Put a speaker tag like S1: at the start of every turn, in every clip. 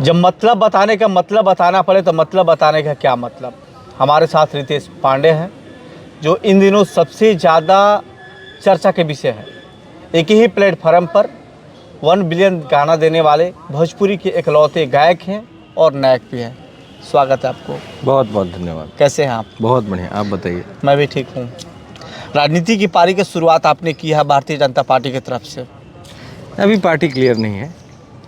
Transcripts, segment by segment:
S1: जब मतलब बताने का मतलब बताना पड़े तो मतलब बताने का क्या मतलब। हमारे साथ रितेश पांडे हैं जो इन दिनों सबसे ज़्यादा चर्चा के विषय है। एक ही प्लेटफॉर्म पर 1 बिलियन गाना देने वाले भोजपुरी के इकलौते गायक हैं और नायक भी हैं। स्वागत है आपको।
S2: बहुत बहुत धन्यवाद।
S1: कैसे हैं आप?
S2: बहुत बढ़िया, आप बताइए।
S1: मैं भी ठीक हूँ। राजनीति की पारी की शुरुआत आपने की है भारतीय जनता पार्टी की तरफ से।
S2: अभी पार्टी क्लियर नहीं है,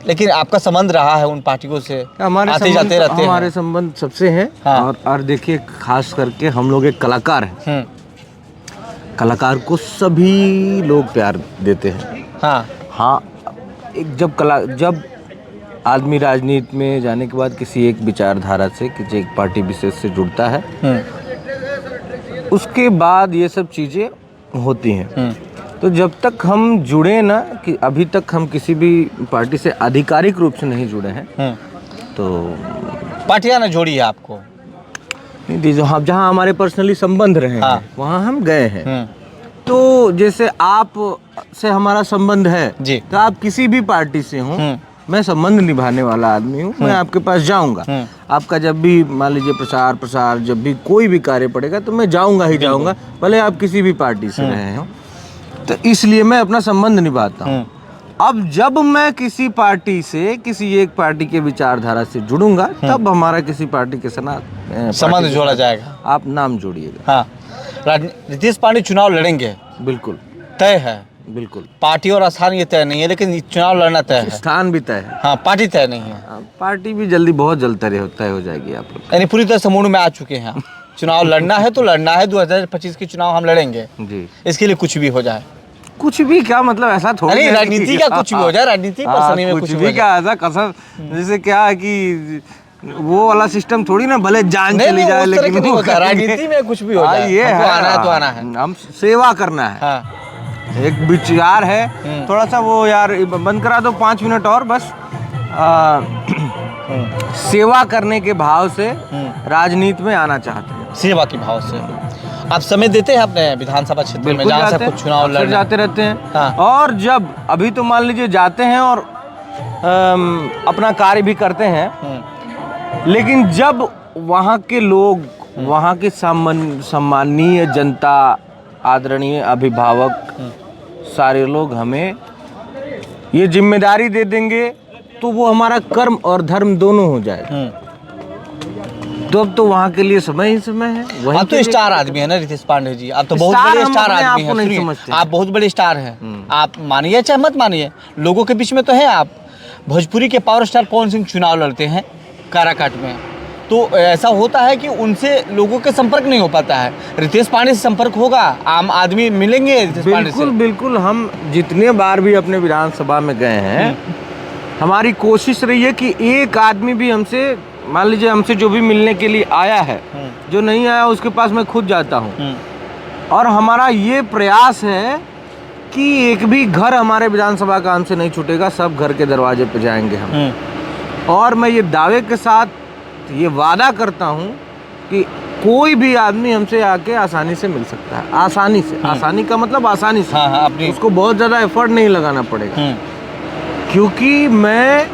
S1: लेकिन आपका संबंध रहा है उन पार्टियों से, आते जाते रहते हैं।
S2: हमारे संबंध सबसे हैं।
S1: हाँ।
S2: और देखिए, खास करके हम लोग एक कलाकार हैं। कलाकार को सभी लोग प्यार देते हैं। हाँ, एक जब आदमी राजनीति में जाने के बाद किसी एक विचारधारा से, किसी एक पार्टी विशेष से जुड़ता है, उसके बाद ये सब चीज़ें होती हैं। तो जब तक हम जुड़े ना, कि अभी तक हम किसी भी पार्टी से आधिकारिक रूप से नहीं जुड़े हैं, तो
S1: पार्टियां ने जोड़ी है आपको?
S2: नहीं, जहाँ हमारे पर्सनली संबंध रहे हैं, वहाँ हम गए हैं। तो जैसे आप से हमारा संबंध है
S1: जी,
S2: तो आप किसी भी पार्टी से हों, मैं संबंध निभाने वाला आदमी हूँ। मैं आपके पास जाऊंगा, आपका जब भी मान लीजिए प्रसार जब भी कोई भी कार्य पड़ेगा तो मैं जाऊंगा ही जाऊंगा, भले आप किसी भी पार्टी से रहे हो। तो इसलिए मैं अपना संबंध निभाता हूँ। अब जब मैं किसी पार्टी से, किसी एक पार्टी के विचारधारा से जुड़ूंगा, तब हमारा किसी पार्टी के साथ
S1: संबंध जोड़ा जाएगा।
S2: आप नाम जोड़िएगा।
S1: हाँ, रितेश पांडे चुनाव लड़ेंगे?
S2: बिल्कुल
S1: तय है।
S2: बिल्कुल।
S1: पार्टी और स्थान ये तय नहीं है, लेकिन चुनाव लड़ना तय है।
S2: स्थान भी तय है।
S1: हाँ, पार्टी तय नहीं है।
S2: पार्टी भी बहुत जल्द तय हो जाएगी आप लोग।
S1: यानी पूरी तरह से मूड में आ चुके हैं। चुनाव लड़ना है तो लड़ना है, 2025 के चुनाव हम लड़ेंगे जी। इसके लिए कुछ भी हो जाए।
S2: कुछ भी क्या मतलब, ऐसा थोड़ी
S1: नहीं, राजनीति का कुछ भी हो जाए, राजनीति पर्सनली में
S2: कुछ भी क्या, ऐसा कसम जैसे क्या है कि वो वाला सिस्टम थोड़ी ना, भले जान चली जाए, लेकिन
S1: नहीं होता। राजनीति में कुछ भी हो जाए,
S2: ये है,
S1: आना है तो आना है।
S2: हम सेवा करना है। एक विचार है, थोड़ा सा वो यार बंद करा दो 5 मिनट और बस। सेवा करने के भाव से राजनीति में आना चाहते हैं।
S1: सेवा के भाव से आप समय देते हैं अपने विधानसभा क्षेत्र में, जहाँ से कुछ चुनाव लड़ने
S2: जाते रहते हैं। और जब अभी तो मान लीजिए जाते हैं और अपना कार्य भी करते हैं, लेकिन जब वहाँ के लोग, वहाँ के सम्माननीय जनता, आदरणीय अभिभावक, सारे लोग हमें ये जिम्मेदारी दे देंगे, तो वो हमारा कर्म और धर्म दोनों हो जाए। तो अब तो वहाँ के लिए समय ही समय है।
S1: आप तो स्टार आदमी है ना रितेश पांडे जी, आप तो बहुत बड़े स्टार आदमी हैं। आप बहुत बड़े स्टार हैं। आप मानिए चाहे मत मानिए, लोगों के बीच में तो है आप। भोजपुरी के पावर स्टार पवन सिंह चुनाव लड़ते हैं काराकाट में, तो ऐसा होता है कि उनसे लोगों के संपर्क नहीं हो पाता है। रितेश पांडे से संपर्क होगा, आम आदमी मिलेंगे रितेश पांडे से।
S2: बिल्कुल। हम जितने बार भी अपने विधानसभा में गए हैं, हमारी कोशिश रही है कि एक आदमी भी हमसे, मान लीजिए हमसे जो भी मिलने के लिए आया है, जो नहीं आया उसके पास मैं खुद जाता हूँ। और हमारा ये प्रयास है कि एक भी घर हमारे विधानसभा का हमसे नहीं छूटेगा, सब घर के दरवाजे पे जाएंगे हम। और मैं ये दावे के साथ ये वादा करता हूँ कि कोई भी आदमी हमसे आके आसानी से मिल सकता है। आसानी से, आसानी का मतलब आसानी से। उसको बहुत ज़्यादा एफर्ट नहीं लगाना पड़ेगा, क्योंकि मैं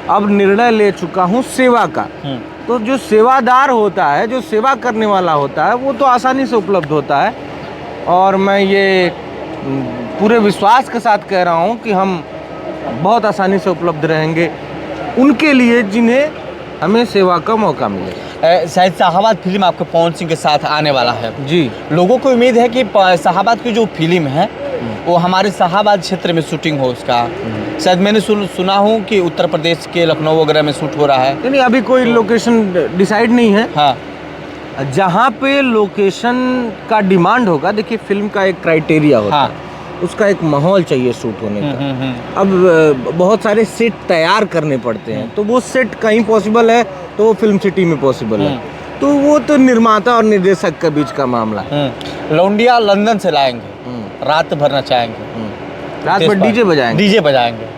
S2: अब निर्णय ले चुका हूँ सेवा का। तो जो सेवादार होता है, जो सेवा करने वाला होता है, वो तो आसानी से उपलब्ध होता है। और मैं ये पूरे विश्वास के साथ कह रहा हूँ कि हम बहुत आसानी से उपलब्ध रहेंगे उनके लिए जिन्हें हमें सेवा का मौका मिले।
S1: शायद शाहाबाद फिल्म आपके पवन सिंह के साथ आने वाला है
S2: जी।
S1: लोगों को उम्मीद है कि शाहाबाद की जो फिल्म है वो हमारे शाहाबाद क्षेत्र में शूटिंग हो उसका। शायद मैंने सुना हूँ कि उत्तर प्रदेश के लखनऊ वगैरह में शूट हो रहा है।
S2: नहीं, अभी कोई लोकेशन डिसाइड नहीं है।
S1: हाँ,
S2: जहाँ पे लोकेशन का डिमांड होगा, देखिए फिल्म का एक क्राइटेरिया होता है, उसका एक माहौल चाहिए शूट होने का। अब बहुत सारे सेट तैयार करने पड़ते हैं, तो वो सेट कहीं पॉसिबल है तो वो फिल्म सिटी में पॉसिबल है, तो वो तो निर्माता और निर्देशक के बीच का मामला है।
S1: लौंडिया लंदन से लाएंगे, रात भर नचाएंगे,
S2: रात भर डीजे
S1: बजाएंगे।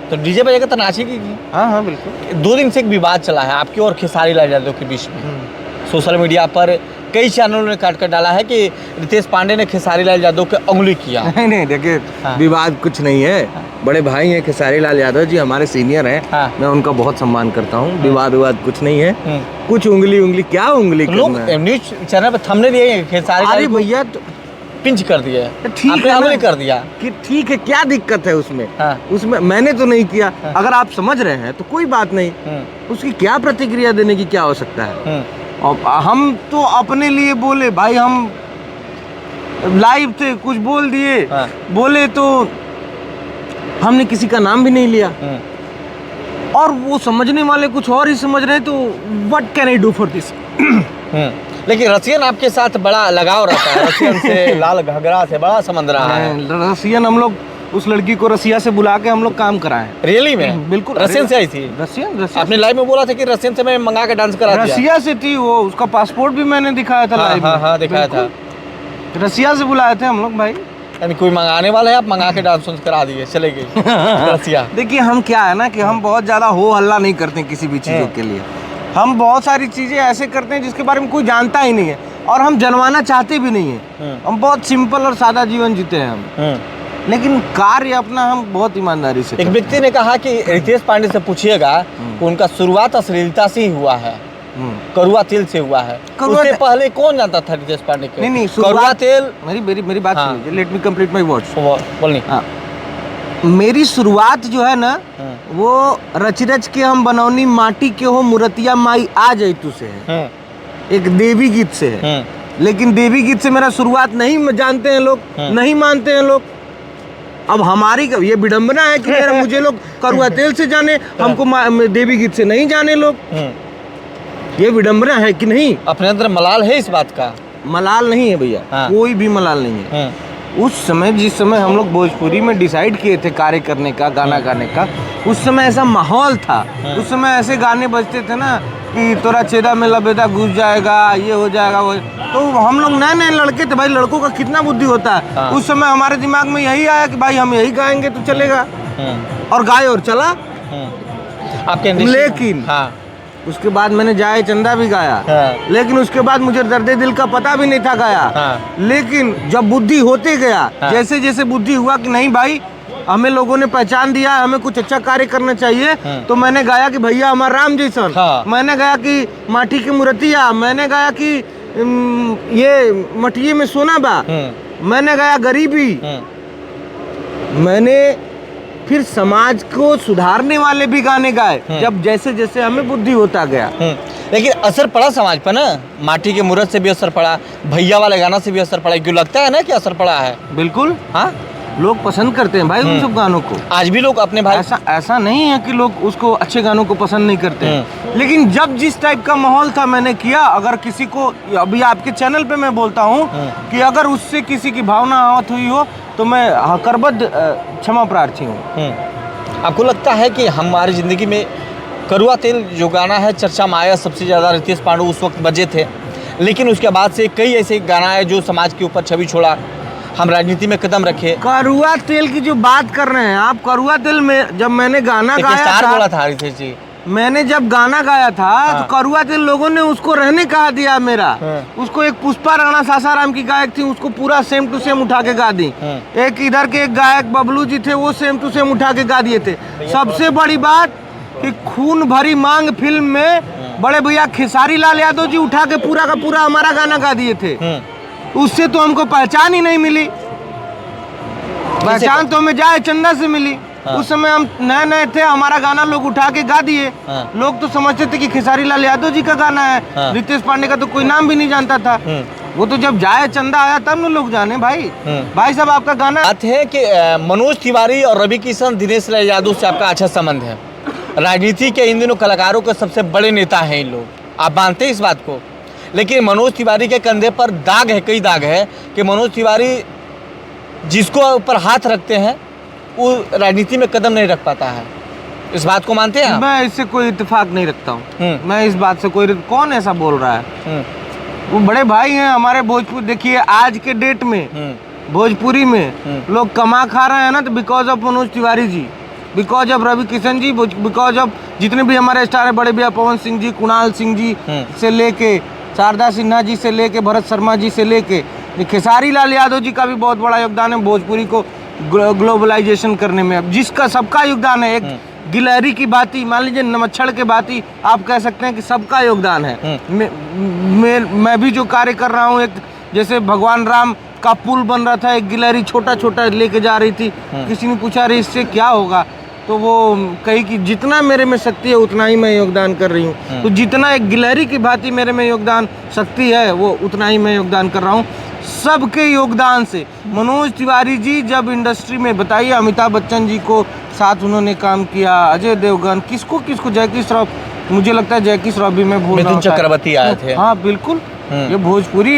S1: तो डीजे बजाएगा तो नाचेगी।
S2: हाँ बिल्कुल।
S1: 2 दिन से एक विवाद चला है आपकी और खेसारी लाल यादव के बीच में। सोशल मीडिया पर कई चैनलों ने काट कर डाला है कि रितेश पांडे ने खेसारी लाल यादव के उंगली किया।
S2: नहीं देखिए,
S1: हाँ।
S2: विवाद कुछ नहीं है। बड़े भाई हैं खेसारी लाल यादव जी, हमारे सीनियर हैं।
S1: हाँ।
S2: मैं उनका बहुत सम्मान करता हूँ। विवाद कुछ नहीं है। कुछ उंगली क्या उंगली
S1: लोग न्यूज चैनल पर थंबनेल दिए खेसारी लाल को
S2: भैया
S1: पिंच कर दिया है,
S2: ठीक
S1: आपने
S2: है
S1: उंगली कर दिया
S2: कि ठीक है, क्या दिक्कत है उसमें?
S1: हाँ।
S2: उसमें मैंने तो नहीं किया। अगर आप समझ रहे हैं तो कोई बात नहीं, उसकी क्या प्रतिक्रिया देने की क्या आवश्यकता है? और हम तो अपने लिए बोले भाई, हम लाइव थे, कुछ बोल दिए। बोले तो हमने किसी का नाम भी नहीं लिया, और वो समझने वाले कुछ और ही समझ रहे हैं। तो what can I do for this?
S1: लेकिन रसियन आपके साथ बड़ा लगाव रहता है, रसियन से, लाल घाघरा से बड़ा संबंध रहा है।
S2: रसियन, हम लोग उस लड़की को रसिया से बुला के हम लोग काम कराए।
S1: रियली में?
S2: बिल्कुल।
S1: रसियन से आई थी?
S2: रसियन
S1: आपने लाइव में बोला था कि रसियन से मैं मंगा के डांस करा दिया।
S2: रसिया से थी वो, उसका पासपोर्ट भी मैंने दिखाया था लाइव में।
S1: हाँ, दिखाया था।
S2: रसिया से बुलाए थे हम लोग भाई।
S1: यानी कोई मंगाने वाला है, आप मंगा के डांस करा दिए, चले गए रसिया।
S2: देखिए, हम क्या है ना कि हम बहुत ज्यादा हो हल्ला नहीं करते किसी भी चीजों के लिए। हम बहुत सारी चीजें ऐसे करते हैं जिसके बारे में कोई जानता ही नहीं है, और हम जनवाना चाहते भी नहीं है। हम बहुत सिंपल और सादा जीवन जीते हैं हम, लेकिन कार्य अपना हम बहुत ईमानदारी से।
S1: एक व्यक्ति ने कहा कि रितेश पांडे से पूछिएगा कि उनका शुरुआत अश्लीलता से ही हुआ है, करुआ तेल से हुआ है। उससे पहले कौन जानता था रितेश पांडे को?
S2: नहीं,
S1: करुआ तेल।
S2: मेरी बात सुनिए, let me complete my words.
S1: बोलनी।
S2: मेरी शुरुआत जो है ना, वो रच के हम बनौनी माटी के हो मुरतिया माई आ जाई तू से है, एक देवी गीत से है। लेकिन देवी गीत से मेरा शुरुआत नहीं जानते हैं लोग, नहीं मानते हैं लोग। अब हमारी ये विडंबना है कि मेरा मुझे लोग करुआ तेल से जाने, हमको देवी गीत से नहीं जाने लोग। ये विडंबना है कि नहीं?
S1: अपने अंदर मलाल है इस बात का?
S2: मलाल नहीं है भैया, कोई भी मलाल नहीं है। उस समय, जिस समय हम लोग भोजपुरी में डिसाइड किए थे कार्य करने का, गाना गाने का, उस समय ऐसा माहौल था। उस समय ऐसे गाने बजते थे ना कि तोरा छेदा में लबेदा घुस जाएगा, ये हो जाएगा, वो। तो हम लोग नए नए लड़के थे भाई, लड़कों का कितना बुद्धि होता है। उस समय हमारे दिमाग में यही आया कि भाई हम यही गाएंगे तो चलेगा, और गाए और चला।
S1: आपके
S2: लेकिन उसके बाद मैंने जाए चंदा भी गाया, लेकिन उसके बाद मुझे दर्द दिल का पता भी नहीं था गाया। लेकिन जब बुद्धि होते गया, जैसे जैसे बुद्धि हुआ कि नहीं भाई हमें लोगों ने पहचान दिया, हमें कुछ अच्छा कार्य करना चाहिए, तो मैंने गाया कि भैया हमारा राम जैसन। मैंने गाया कि माटी की मूर्तिया, मैंने गाया कि ये मटिये में सोना बा, मैंने गाया गरीबी। मैंने फिर समाज को सुधारने वाले भी गाने गाए, जब जैसे जैसे हमें बुद्धि होता गया।
S1: लेकिन असर पड़ा समाज पर ना, माटी के मूर्त से भी असर पड़ा, भैया वाले गाना से भी असर पड़ा। क्यों लगता है ना कि असर पड़ा है?
S2: बिल्कुल। हाँ, लोग पसंद करते हैं भाई उन सब गानों को।
S1: आज भी लोग अपने भाई,
S2: ऐसा नहीं है कि लोग उसको अच्छे गानों को पसंद नहीं करते हैं। लेकिन जब जिस टाइप का माहौल था मैंने किया। अगर किसी को, अभी आपके चैनल पे मैं बोलता हूँ कि अगर उससे किसी की भावना आहत हुई हो तो मैं हकरबद्ध क्षमा प्रार्थी हूँ।
S1: आपको लगता है कि हमारी ज़िंदगी में करुआ तेल जो गाना है चर्चा में आया सबसे ज़्यादा, रितेश पांडे उस वक्त बजे थे, लेकिन उसके बाद से कई ऐसे गाना है जो समाज के ऊपर छवि छोड़ा, हम राजनीति में कदम रखे।
S2: करुआ तेल की जो बात कर रहे हैं आप, करुआ तेल में जब मैंने गाना गाया था,
S1: बोला था रितेश जी,
S2: मैंने जब गाना गाया था तो करुआ तेल लोगों ने उसको रहने कहा दिया मेरा। उसको एक पुष्पा राणा सासाराम की गायक थी, उसको पूरा सेम टू सेम उठा के गा दी। एक इधर के एक गायक बबलू जी थे, वो सेम टू सेम उठा के गा दिए थे। सबसे बड़ी बात कि खून भरी मांग फिल्म में बड़े भैया खेसारी लाल यादव जी उठा के पूरा का पूरा हमारा गाना गा दिए थे। उससे तो हमको पहचान ही नहीं मिली। पहचान तो हमें जाए चंदा से मिली। उस समय हम नए नए थे, हमारा गाना लोग उठा के गा दिए। लोग तो समझते थे कि खेसारी लाल यादव जी का गाना है। रितेश पांडे का तो कोई नाम भी नहीं जानता था। वो तो जब जाए चंदा आया तब न लोग जाने। भाई साहब आपका गाना
S1: बात है कि मनोज तिवारी और रवि किशन, दिनेश लाल यादव से आपका अच्छा संबंध है। राजनीति के इन दिनों कलाकारों के सबसे बड़े नेता हैं ये लोग, आप मानते हैं इस बात को? लेकिन मनोज तिवारी के कंधे पर दाग है, कई दाग है कि मनोज तिवारी जिसको ऊपर हाथ रखते हैं वो राजनीति में कदम नहीं रख पाता है। इस बात को मानते हैं आप?
S2: मैं इससे कोई इत्तेफाक नहीं रखता हूँ। मैं इस बात से कौन ऐसा बोल रहा है? वो बड़े भाई हैं हमारे भोजपुर। देखिए आज के डेट में भोजपुरी में लोग कमा खा रहे हैं ना, तो because of Manoj Tiwari ji, because of Ravi Kishan ji, because of जितने भी हमारे स्टार है, बड़े भैया पवन सिंह जी, कुणाल सिंह जी से लेके शारदा सिन्हा जी से लेके भरत शर्मा जी से लेके खेसारी लाल यादव जी का भी बहुत बड़ा योगदान है भोजपुरी को ग्लोबलाइजेशन करने में। अब जिसका सबका योगदान है, एक गिलहरी की बाती, मान लीजिए नमच्छड़ के बाती, आप कह सकते हैं कि सबका योगदान है। मैं भी जो कार्य कर रहा हूँ, एक जैसे भगवान राम का पुल बन रहा था, एक गिलहरी छोटा छोटा लेके जा रही थी, किसी ने पूछा अरे इससे क्या होगा, तो वो कही कि जितना मेरे में शक्ति है उतना ही मैं योगदान कर रही हूँ। तो जितना एक गिलहरी की भांति मेरे में योगदान शक्ति है वो उतना ही मैं योगदान कर रहा हूँ। सबके योगदान से मनोज तिवारी जी जब इंडस्ट्री में, बताइए, अमिताभ बच्चन जी को साथ उन्होंने काम किया, अजय देवगन, किसको जैकी श्रॉफ, मुझे लगता है जैकी श्रॉफ भी मैं भूल रहा हूँ,
S1: चक्रवर्ती आए थे।
S2: हाँ बिल्कुल, ये भोजपुरी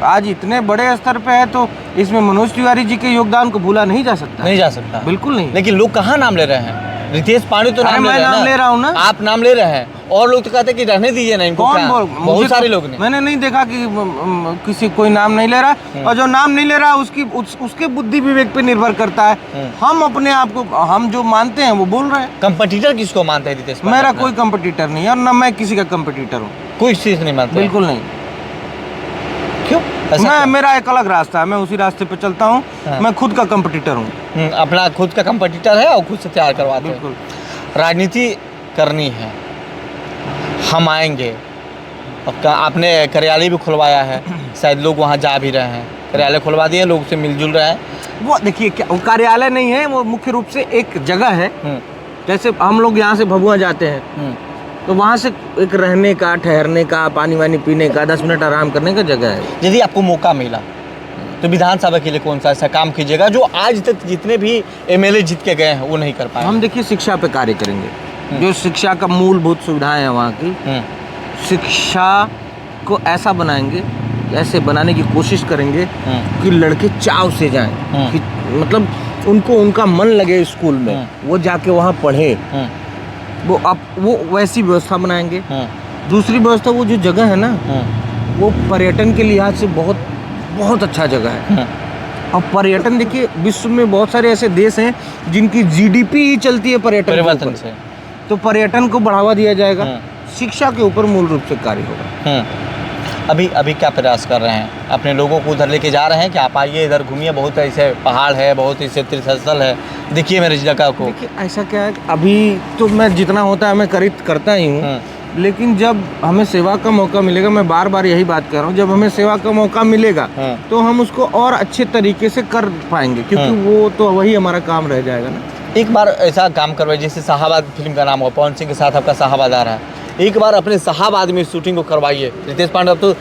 S2: आज इतने बड़े स्तर पे है तो इसमें मनोज तिवारी जी के योगदान को भूला नहीं जा सकता। बिल्कुल नहीं।
S1: लेकिन लोग कहाँ नाम ले रहे हैं? रितेश पांडे तो नाम ले रहा हूँ ना, आप नाम ले रहे हैं, और लोग तो कहते हैं कि रहने दीजिए ना इनको। बहुत सारे लोग ने, मैंने
S2: नहीं देखा कि किसी कोई नाम नहीं ले रहा, और जो नाम नहीं ले रहा उसके बुद्धि विवेक पे निर्भर करता है। हम अपने आप को, हम जो मानते हैं वो बोल रहे हैं।
S1: कंपटीटर किसको मानते हैं रितेश?
S2: मेरा कोई कंपटीटर नहीं है और न मैं किसी का कंपटीटर हूँ।
S1: कोई चीज नहीं मानते?
S2: बिल्कुल नहीं।
S1: क्यों?
S2: मेरा एक अलग रास्ता है, मैं उसी रास्ते पे चलता हूँ। मैं खुद का कंपटीटर हूँ।
S1: अपना खुद का कंपटीटर है और खुद से तैयार करवाते हैं। राजनीति करनी है, हम आएंगे। आपने कार्यालय भी खुलवाया है, शायद लोग वहाँ जा भी रहे हैं। कार्यालय खुलवा दिए, लोग से मिलजुल रहे हैं।
S2: वो देखिए, क्या वो कार्यालय नहीं है, वो मुख्य रूप से एक जगह है। जैसे हम लोग यहाँ से भभुआ जाते हैं तो वहाँ से एक रहने का, ठहरने का, पानी वानी पीने का, 10 मिनट आराम करने का जगह है।
S1: यदि आपको मौका मिला तो विधानसभा के लिए कौन सा ऐसा काम कीजिएगा जो आज तक जितने भी एमएलए जीत के गए हैं वो नहीं कर पाए?
S2: हम देखिए शिक्षा पे कार्य करेंगे। जो शिक्षा का मूलभूत सुविधाएं हैं वहाँ की, शिक्षा को ऐसा बनाएंगे, ऐसे बनाने की कोशिश करेंगे कि लड़के चाव से जाएं, कि मतलब उनको उनका मन लगे स्कूल में, वो जाके वहाँ पढ़े। वो वैसी व्यवस्था बनाएंगे। दूसरी व्यवस्था, वो जो जगह है ना, वो पर्यटन के लिहाज से बहुत बहुत अच्छा जगह है। और पर्यटन देखिए, विश्व में बहुत सारे ऐसे देश हैं जिनकी जीडीपी ही चलती है पर्यटन से। तो पर्यटन को बढ़ावा दिया जाएगा, शिक्षा के ऊपर मूल रूप से कार्य होगा।
S1: अभी क्या प्रयास कर रहे हैं? अपने लोगों को उधर लेके जा रहे हैं कि आप आइए, इधर घूमिए, बहुत ऐसे पहाड़ है, बहुत ऐसे तीर्थस्थल है, देखिए मेरे जगह को।
S2: देखिए ऐसा क्या है, अभी तो मैं जितना होता है मैं करता ही हूँ, लेकिन जब हमें सेवा का मौका मिलेगा, मैं बार बार यही बात कर रहा हूँ, जब हमें सेवा का मौका मिलेगा तो हम उसको और अच्छे तरीके से कर पाएंगे, क्योंकि वो तो वही हमारा काम रह जाएगा ना।
S1: एक बार ऐसा काम करवाइए, जैसे साहबाद फिल्म का नाम हो, पवन सिंह के साथ आपका साहबाद आ रहा है, एक बार अपने साहबाद में शूटिंग को करवाइए। रितेश पांडे, अब तो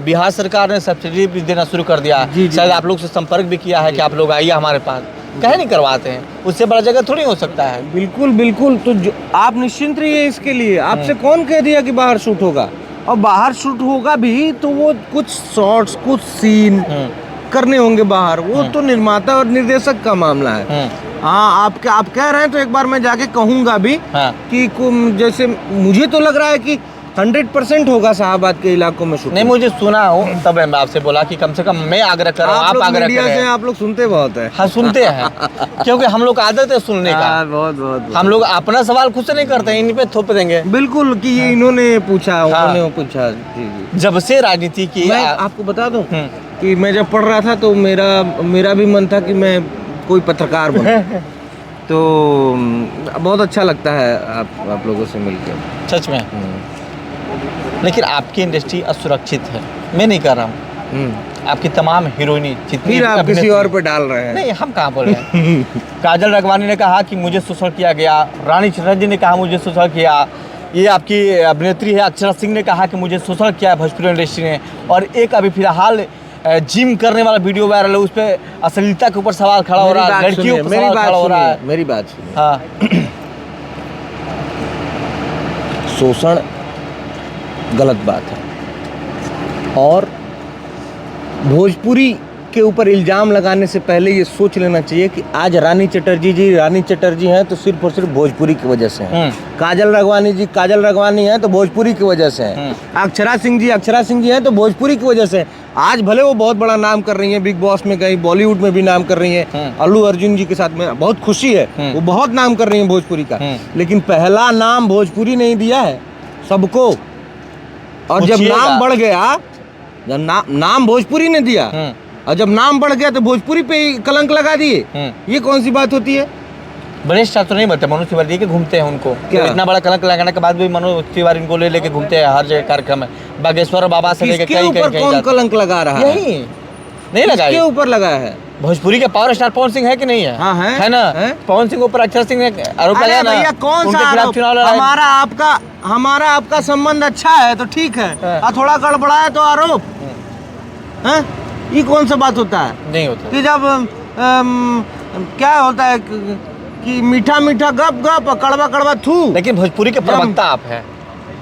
S1: बिहार सरकार ने सब्सिडी भी देना शुरू कर दिया है, शायद आप लोग से संपर्क भी किया है कि आप लोग आइए हमारे पास, कहे नहीं करवाते हैं? उससे बड़ा जगह थोड़ी हो सकता है।
S2: बिल्कुल बिल्कुल, तो आप निश्चिंत रहिए इसके लिए। आपसे कौन कह दिया कि बाहर शूट होगा? और बाहर शूट होगा भी तो वो कुछ शॉट्स, कुछ सीन करने होंगे बाहर, वो तो निर्माता और निर्देशक का मामला है। हाँ, आप कह रहे हैं तो एक बार मैं जाके कहूँगा भी कि जैसे मुझे तो लग रहा है कि 100% होगा साहबाद के इलाकों में शूटिंग।
S1: नहीं, मुझे सुना हो तब मैं आपसे बोला कि कम से कम मैं आग्रह कर रहा हूँ, आप आग्रह करें।
S2: आप लोग सुनते बहुत है।
S1: हाँ, सुनते हैं क्योंकि हम लोग आदत है सुनने का।
S2: बहुत
S1: हम लोग अपना सवाल खुद से नहीं करते, इन पे थोप देंगे।
S2: बिल्कुल, कि ये इन्होंने पूछा, उन्होंने पूछा।
S1: जब से राजनीति की,
S2: मैं आपको बता दूं कि मैं जब पढ़ रहा था तो मेरा भी मन था कि मैं कोई पत्रकार बनूं। तो बहुत अच्छा लगता है आप लोगों से मिलकर,
S1: सच में। लेकिन आपकी इंडस्ट्री असुरक्षित है, मैं नहीं कर रहा हूँ। आपकी तमाम हीरोइनी जितनी,
S2: आप किसी और पे डाल रहे हैं।
S1: नहीं, हम कहाँ बोल रहे हैं। काजल रगवानी ने कहा कि मुझे शोषण किया गया, रानी चटर्जी ने कहा मुझे शोषण किया, ये आपकी अभिनेत्री है अक्षरा सिंह ने कहा कि मुझे शोषण किया है भोजपुरी इंडस्ट्री ने। और एक अभी फिलहाल जिम करने वाला वीडियो वायरल है, उस पर अश्लीलता के ऊपर सवाल खड़ा हो रहा है, लड़कियों पर सवाल खड़ा हो रहा है।
S2: मेरी बात सुनिए।
S1: हाँ,
S2: शोषण गलत बात है, और भोजपुरी के ऊपर इल्ज़ाम लगाने से पहले ये सोच लेना चाहिए कि आज रानी चटर्जी हैं तो सिर्फ और सिर्फ भोजपुरी की वजह से हैं। काजल रगवानी हैं तो भोजपुरी की वजह से हैं। अक्षरा सिंह जी हैं तो भोजपुरी की वजह से। आज भले वो बहुत बड़ा नाम कर रही हैं, बिग बॉस में गई, बॉलीवुड में भी नाम कर रही हैं, अल्लू अर्जुन जी के साथ में बहुत खुशी है, वो बहुत नाम कर रही हैं भोजपुरी का, लेकिन पहला नाम भोजपुरी नहीं दिया है सबको। और जब नाम बढ़ गया, जब नाम भोजपुरी ने दिया और जब नाम बढ़ गया तो भोजपुरी पे ही कलंक लगा दिए, ये कौन सी बात होती है?
S1: बड़े स्टार तो नहीं बनते, मनोज तिवारी के घूमते हैं उनको,
S2: क्या?
S1: इतना बड़ा कलंक लगाने के बाद भी मनोज तिवारी इनको ले लेके घूमते हैं हर जगह कार्यक्रम में, बागेश्वर बाबा से लेके कहीं
S2: ऊपर कौन कलंक लगा रहा है?
S1: यही नहीं लगा,
S2: किसके ऊपर लगा है?
S1: भोजपुरी के पावर स्टार पवन सिंह है कि नहीं है?
S2: हाँ है
S1: ना? पवन सिंह ऊपर अक्षर सिंह ने आरोप लगाया ना,
S2: भैया कौन सा आरोप? हमारा आपका संबंध अच्छा है तो ठीक है, और थोड़ा गड़बड़ा है तो आरोप है? ये कौन सा बात होता है?
S1: नहीं होता
S2: कि जब क्या होता है कि मीठा मीठा गप गप और कड़वा कड़वा थू।
S1: लेकिन भोजपुरी के प्रवक्ता आप हैं,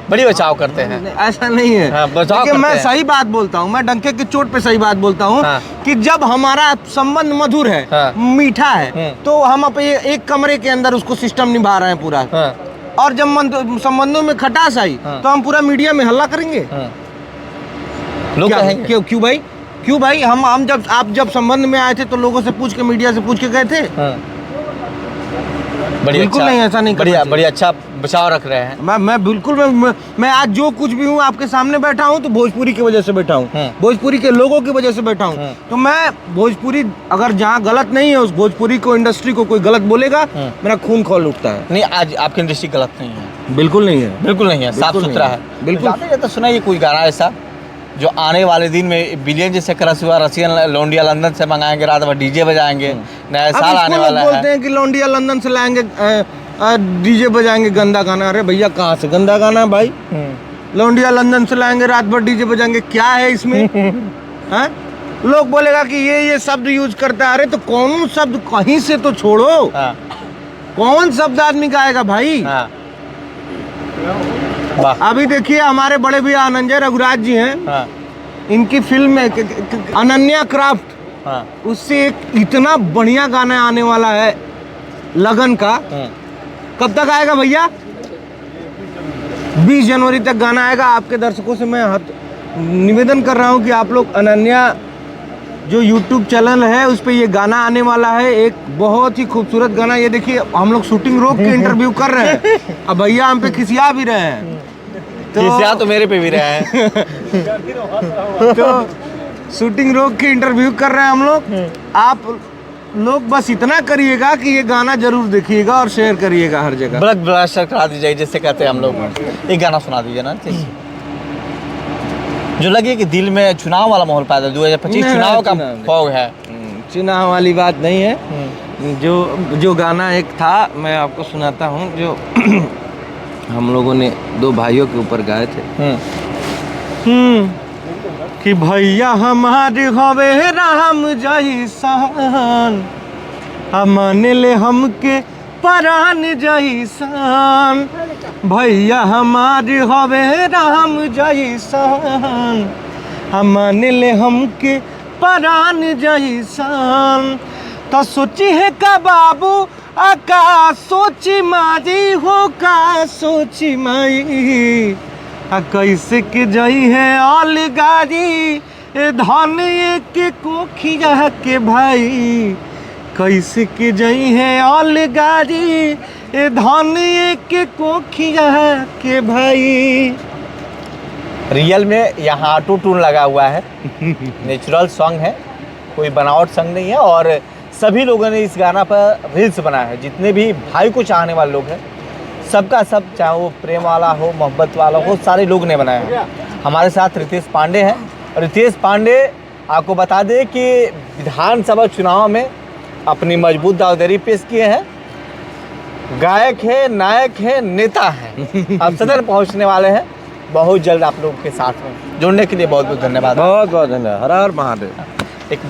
S1: बड़ी बचाव करते हैं।
S2: ऐसा नहीं है,
S1: हाँ,
S2: लेकिन मैं सही बात बोलता हूँ, मैं डंके की चोट पे सही बात बोलता हूँ।
S1: हाँ।
S2: कि जब हमारा संबंध मधुर है,
S1: हाँ।
S2: मीठा है, तो हम अपने एक कमरे के अंदर उसको सिस्टम निभा रहे हैं पूरा।
S1: हाँ।
S2: और जब संबंधों में खटास आई तो हम पूरा मीडिया में हल्ला करेंगे।
S1: लोग कहेंगे
S2: क्यों भाई हम आप जब संबंध में आए थे तो लोगों से पूछ के, मीडिया से पूछ के गए थे? बिल्कुल नहीं, ऐसा नहीं।
S1: बड़ी अच्छा बचाव रख रहे हैं।
S2: मैं बिल्कुल मैं आज जो कुछ भी हूँ आपके सामने बैठा हूँ तो भोजपुरी की वजह से बैठा हूँ, भोजपुरी के लोगों की वजह से बैठा हूँ। तो मैं भोजपुरी, अगर जहाँ गलत नहीं है उस भोजपुरी को, इंडस्ट्री को कोई गलत बोलेगा, मेरा खून खौल उठता है।
S1: नहीं, आज आपकी इंडस्ट्री गलत नहीं है,
S2: बिल्कुल नहीं है,
S1: बिल्कुल नहीं है, साफ सुथरा है, बिल्कुल। तो सुनाइए कोई गाना ऐसा जो आने वाले दिन में बिलियन जैसे क्रश हुआ, रसियन लौंडिया लंदन से मंगाएंगे, रात भर डीजे बजाएंगे, नया साल आने वाला है।
S2: बोलते हैं कि लौंडिया लंदन से लाएंगे, डीजे बजाएंगे, गंदा गाना। अरे भैया कहाँ से गंदा गाना है भाई? लौंडिया लंदन से लाएंगे, रात भर डीजे बजाएंगे, क्या है इसमें? हैं? लोग बोलेगा कि ये शब्द यूज करता है। अरे तो कौन शब्द, कहीं से तो छोड़ो। कौन शब्द आदमी गाएगा भाई? अभी देखिए हमारे बड़े भैया अनंजय रघुराज जी हैं, इनकी फिल्म में अनन्या क्राफ्ट, उससे एक इतना बढ़िया गाना आने वाला है लगन का। कब तक आएगा भैया? 20 जनवरी तक गाना आएगा। आपके दर्शकों से मैं निवेदन कर रहा हूं कि आप लोग अनन्या जो YouTube चैनल है उस पे ये गाना आने वाला है, एक बहुत ही खूबसूरत गाना। ये देखिए हम लोग शूटिंग रोक के इंटरव्यू कर रहे हैं, अब भैया हम पे खिसिया भी रहे हैं,
S1: खिसिया तो मेरे पे भी रहे हैं।
S2: तो शूटिंग रोक के इंटरव्यू कर रहे हैं हम लोग। आप लोग बस इतना करिएगा कि ये गाना जरूर देखिएगा और शेयर करिएगा हर जगह।
S1: ब्लॉक ब्लास्टर करा दीजिए जैसे कहते हैं हम लोग। एक गाना सुना दीजिए ना जो लगे कि दिल में चुनाव वाला माहौल पैदा, 2025 चुनाव का फॉग है।
S2: चुनाव वाली बात नहीं है। जो गाना एक था मैं आपको सुनाता हूँ, जो हम लोगों ने 2 भाइयों के ऊपर गाए थे। कि भैया हमारे हवे राम जैसान, मान ले हमके परान जैसान। भैया हमारे हवे राम जैसान, मान ले हमके परान जैसान। तो सोची है का बाबू आका सोची मारी हो, का सोची माई कैसे के जाई है अलगारी धन के कोखिया के भाई, कैसे के जाई है अलगारी धन के कोखिया के भाई।
S1: रियल में यहाँ ऑटो ट्यून लगा हुआ है, नेचुरल सॉन्ग है, कोई बनावट सॉन्ग नहीं है। और सभी लोगों ने इस गाना पर रील्स बनाया है, जितने भी भाई को चाहने वाले लोग हैं, सबका सब, चाहे वो प्रेम वाला हो, मोहब्बत वाला हो, सारे लोग ने बनाया है। हमारे साथ रितेश पांडे हैं, और रितेश पांडे आपको बता दें कि विधानसभा चुनाव में अपनी मजबूत दावेदारी पेश किए हैं। गायक है, नायक है, नेता है, अब सदन पहुंचने वाले हैं बहुत जल्द आप लोगों के साथ में। जुड़ने के लिए बहुत बहुत धन्यवाद।
S2: बहुत बहुत धन्यवाद। हर हर महादेव।
S1: एक